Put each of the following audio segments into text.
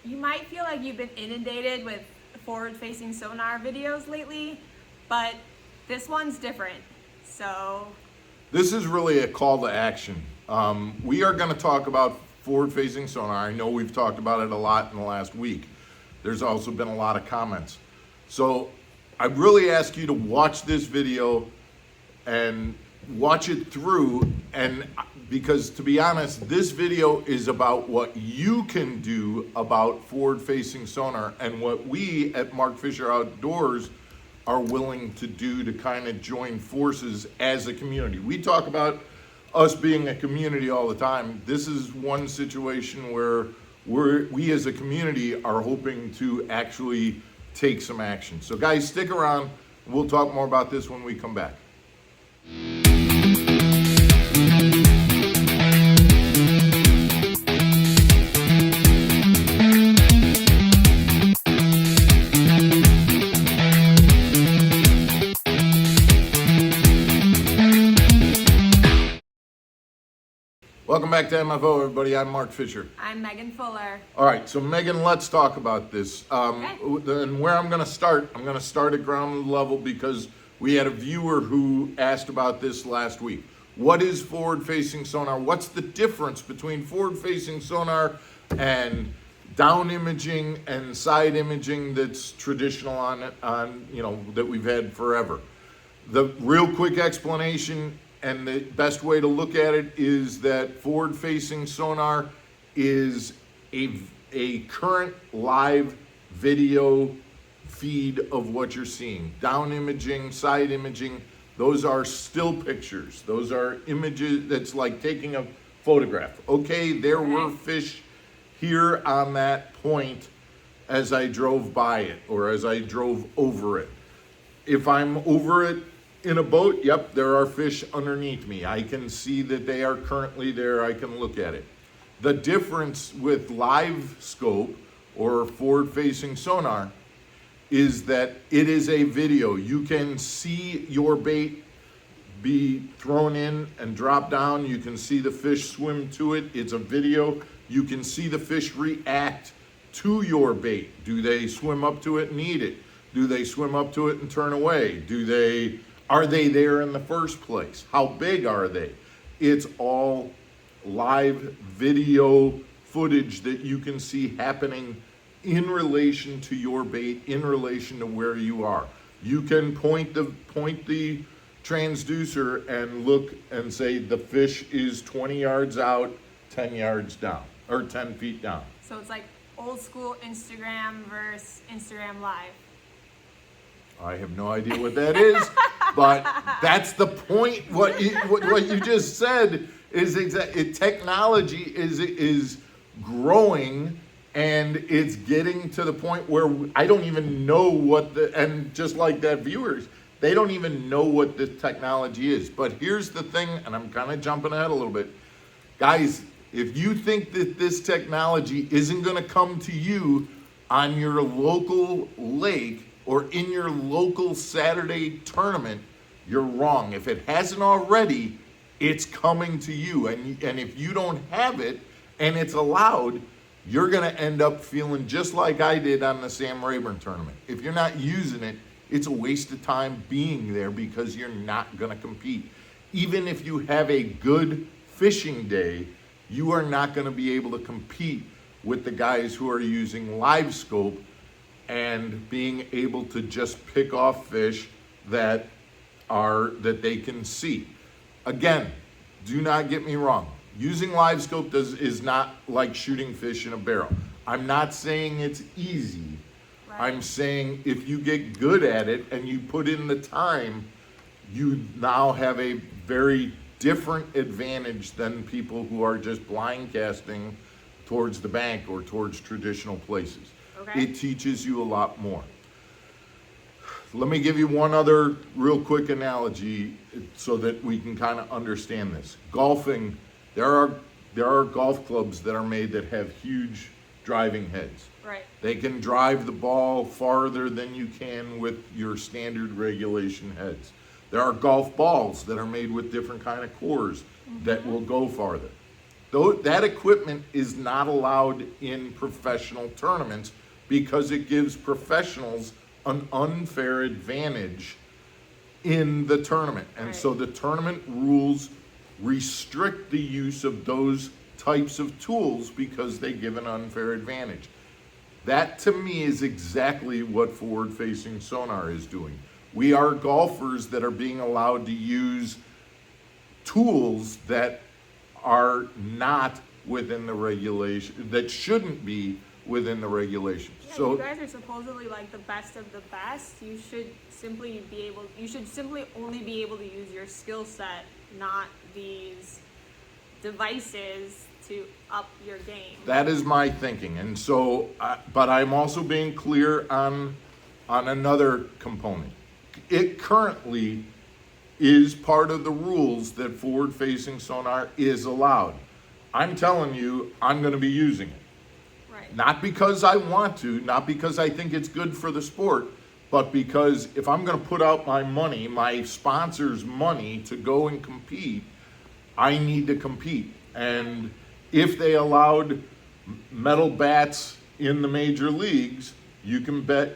You might feel like you've been inundated with forward-facing sonar videos lately, but this one's different. So this is really a call to action. We are going to talk about forward-facing sonar. I know we've talked about it a lot in the last week. There's also been a lot of comments. So I really ask you to watch this video and watch it through, and because to be honest, this video is about what you can do about forward-facing sonar and what we at Mark Fisher Outdoors are willing to do to kind of join forces as a community. We talk about us being a community all the time. This is one situation where we as a community are hoping to actually take some action. So guys, stick around. We'll talk more about this when we come back. Welcome back to MFO, everybody. I'm Mark Fisher. I'm Megan Fuller. All right, so Megan, let's talk about this. And where I'm going to start at ground level because we had a viewer who asked about this last week. What is forward-facing sonar? What's the difference between forward-facing sonar and down imaging and side imaging that's traditional on that we've had forever? The real quick explanation and the best way to look at it is that forward-facing sonar is a current live video feed of what you're seeing. Down imaging, side imaging, those are still pictures. Those are images. That's like taking a photograph. Okay, there were fish here on that point as I drove by it or as I drove over it. If I'm over it in a boat, yep, there are fish underneath me. I can see that they are currently there. I can look at it. The difference with live scope or forward-facing sonar is that it is a video. You can see your bait be thrown in and drop down. You can see the fish swim to it. It's a video. You can see the fish react to your bait. Do they swim up to it and eat it? Do they swim up to it and turn away? Are they there in the first place? How big are they? It's all live video footage that you can see happening in relation to your bait, in relation to where you are. You can point the transducer and look and say the fish is 20 yards out, 10 yards down, or 10 feet down. So it's like old school Instagram versus Instagram Live. I have no idea what that is, but that's the point. What you just said is technology is growing, and it's getting to the point where I don't even know and just like that viewers, they don't even know what the technology is. But here's the thing, and I'm kind of jumping ahead a little bit. Guys, if you think that this technology isn't going to come to you on your local lake or in your local Saturday tournament, you're wrong. If it hasn't already, it's coming to you. And if you don't have it and it's allowed, you're gonna end up feeling just like I did on the Sam Rayburn tournament. If you're not using it, it's a waste of time being there because you're not gonna compete. Even if you have a good fishing day, you are not gonna be able to compete with the guys who are using live scope and being able to just pick off fish that they can see. Again, do not get me wrong. Using live scope is not like shooting fish in a barrel. I'm not saying it's easy. Right. I'm saying if you get good at it and you put in the time, you now have a very different advantage than people who are just blind casting towards the bank or towards traditional places. Okay. It teaches you a lot more. Let me give you one other real quick analogy so that we can kind of understand this. Golfing, there are golf clubs that are made that have huge driving heads. Right. They can drive the ball farther than you can with your standard regulation heads. There are golf balls that are made with different kind of cores that will go farther. That equipment is not allowed in professional tournaments because it gives professionals an unfair advantage in the tournament. And so the tournament rules restrict the use of those types of tools because they give an unfair advantage. That to me is exactly what forward-facing sonar is doing. We are golfers that are being allowed to use tools that are not within the regulation, that shouldn't be within the regulations. Yeah, So you guys are supposedly like the best of the best. You should simply only be able to use your skill set, not these devices to up your game. that is my thinking. And so, but I'm also being clear on another component. It currently is part of the rules that forward-facing sonar is allowed. I'm telling you, I'm going to be using it. Right. Not because I want to, not because I think it's good for the sport, but because if I'm going to put out my money, my sponsor's money to go and compete, I need to compete. And if they allowed metal bats in the major leagues, you can bet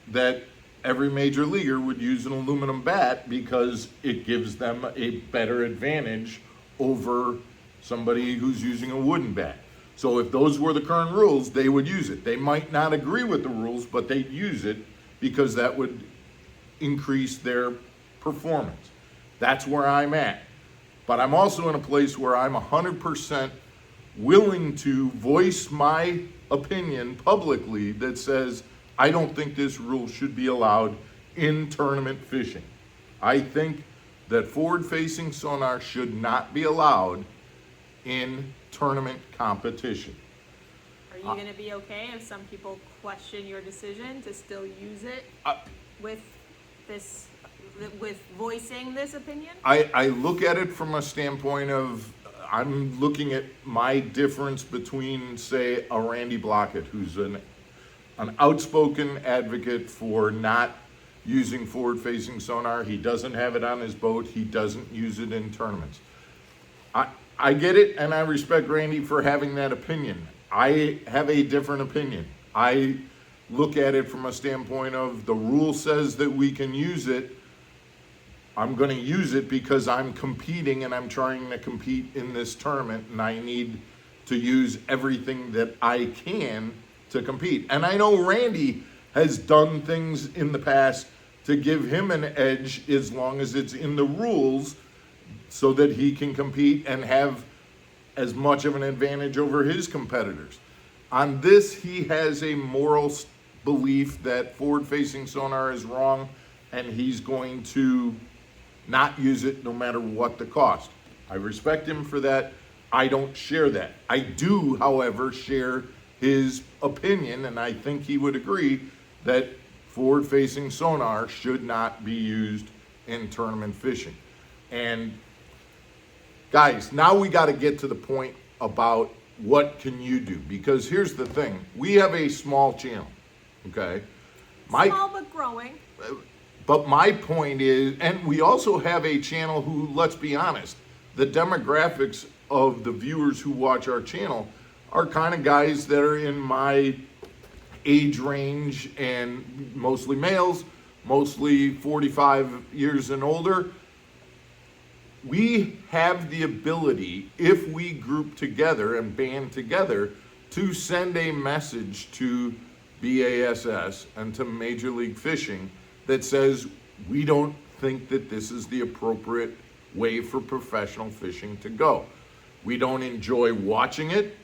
that every major leaguer would use an aluminum bat because it gives them a better advantage over somebody who's using a wooden bat. So if those were the current rules, they would use it. They might not agree with the rules, but they'd use it because that would increase their performance. That's where I'm at. But I'm also in a place where I'm 100% willing to voice my opinion publicly that says, I don't think this rule should be allowed in tournament fishing. I think that forward-facing sonar should not be allowed in tournament competition. Are you going to be okay if some people question your decision to still use it with voicing this opinion? I look at it from a standpoint of, I'm looking at my difference between, say, a Randy Blockett, who's an outspoken advocate for not using forward-facing sonar. He doesn't have it on his boat. He doesn't use it in tournaments. I get it, and I respect Randy for having that opinion. I have a different opinion. I look at it from a standpoint of the rule says that we can use it. I'm going to use it because I'm competing and I'm trying to compete in this tournament, and I need to use everything that I can to compete. And I know Randy has done things in the past to give him an edge as long as it's in the rules so that he can compete and have as much of an advantage over his competitors. On this, he has a moral belief that forward-facing sonar is wrong, and he's going to not use it no matter what the cost. I respect him for that. I don't share that. I do, however, share his opinion, and I think he would agree that forward-facing sonar should not be used in tournament fishing. And guys, now we got to get to the point about what can you do, because here's the thing. We have a small channel, okay? Small but growing. But my point is, and we also have a channel who, let's be honest, the demographics of the viewers who watch our channel are kind of guys that are in my age range, and mostly males, mostly 45 years and older. We have the ability, if we group together and band together, to send a message to BASS and to Major League Fishing that says we don't think that this is the appropriate way for professional fishing to go. We don't enjoy watching it.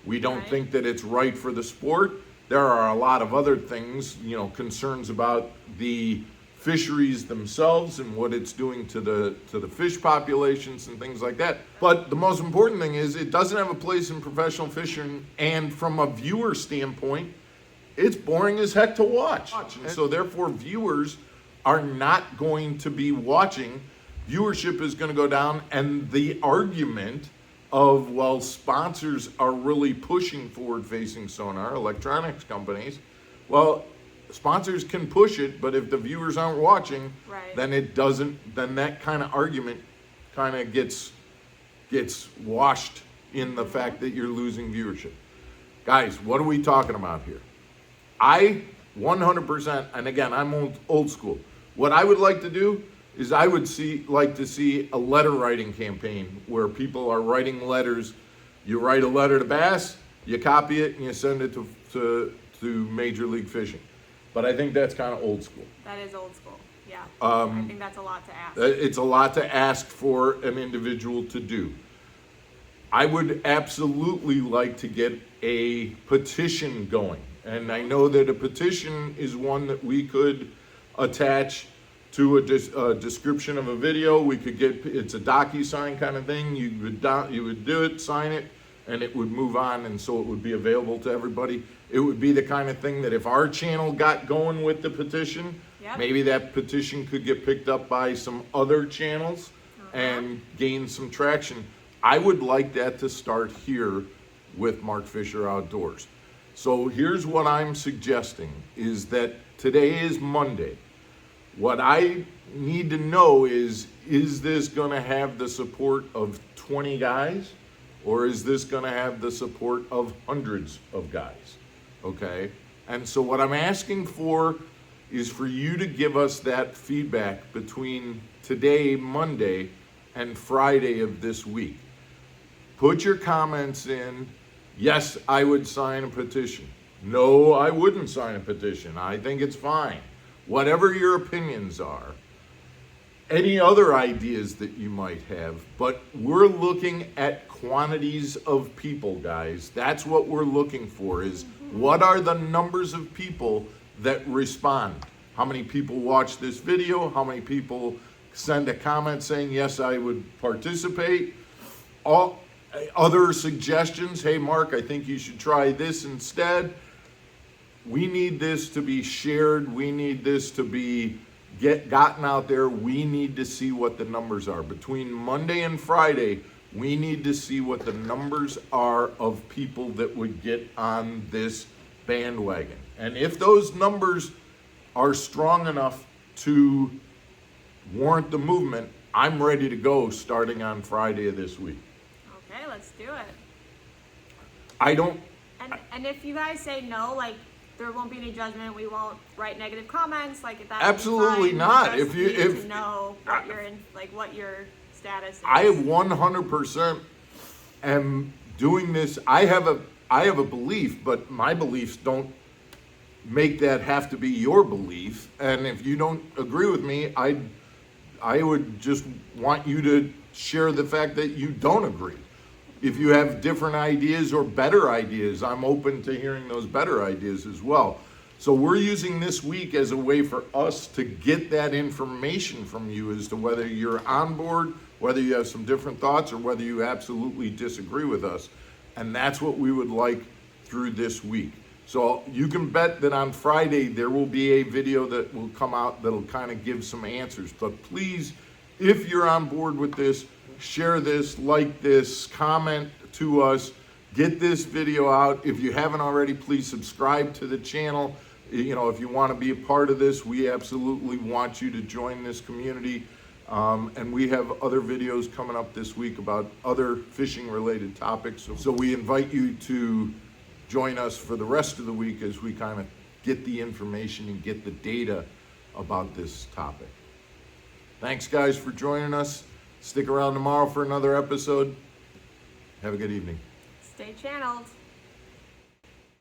We don't think that it's right for the sport. There are a lot of other things, concerns about the fisheries themselves and what it's doing to the fish populations and things like that. But the most important thing is it doesn't have a place in professional fishing, and from a viewer standpoint, it's boring as heck to watch. And so therefore viewers are not going to be watching. Viewership is going to go down, and the argument of, well, sponsors are really pushing forward-facing sonar, electronics companies. Well, sponsors can push it, but if the viewers aren't watching, then it doesn't, then that kind of argument kind of gets washed in the fact that you're losing viewership. Guys, what are we talking about here? I 100%, and again, I'm old school. What I would like to do is I would like to see a letter writing campaign where people are writing letters. You write a letter to Bass, you copy it, and you send it to Major League Fishing. But I think that's kind of old school. That is old school, yeah. I think that's a lot to ask. It's a lot to ask for an individual to do. I would absolutely like to get a petition going. And I know that a petition is one that we could attach to a description of a video. We could get, it's a DocuSign kind of thing. You would do it, sign it, and it would move on, and so it would be available to everybody. It would be the kind of thing that if our channel got going with the petition, Yep. maybe that petition could get picked up by some other channels and gain some traction. I would like that to start here with Mark Fisher Outdoors. So here's what I'm suggesting is that today is Monday. What I need to know is this going to have the support of 20 guys, or is this going to have the support of hundreds of guys? Okay? And so what I'm asking for is for you to give us that feedback between today, Monday, and Friday of this week. Put your comments in. Yes, I would sign a petition. No, I wouldn't sign a petition. I think it's fine. Whatever your opinions are. Any other ideas that you might have, but we're looking at quantities of people, guys. That's what we're looking for, is what are the numbers of people that respond? How many people watch this video? How many people send a comment saying, yes, I would participate? All other suggestions, hey, Mark, I think you should try this instead. We need this to be shared. We need this to be gotten out there. We need to see what the numbers are. Between Monday and Friday, we need to see what the numbers are of people that would get on this bandwagon. And if those numbers are strong enough to warrant the movement, I'm ready to go starting on Friday of this week. Okay, let's do it. I don't... And if you guys say no, like, there won't be any judgment. We won't write negative comments. Like that. Absolutely not. We just need to know what you're in, like what your status is. I 100% am doing this. I have a belief, but my beliefs don't make that have to be your belief. And if you don't agree with me, I would just want you to share the fact that you don't agree. If you have different ideas or better ideas, I'm open to hearing those better ideas as well. So we're using this week as a way for us to get that information from you as to whether you're on board, whether you have some different thoughts, or whether you absolutely disagree with us. And that's what we would like through this week. So you can bet that on Friday there will be a video that will come out that'll kind of give some answers. But please, if you're on board with this, share this, like this, comment to us, get this video out. If you haven't already, please subscribe to the channel. You know, if you want to be a part of this, we absolutely want you to join this community. And we have other videos coming up this week about other fishing related topics. So we invite you to join us for the rest of the week as we kind of get the information and get the data about this topic. Thanks, guys, for joining us. Stick around tomorrow for another episode. Have a good evening. Stay channeled.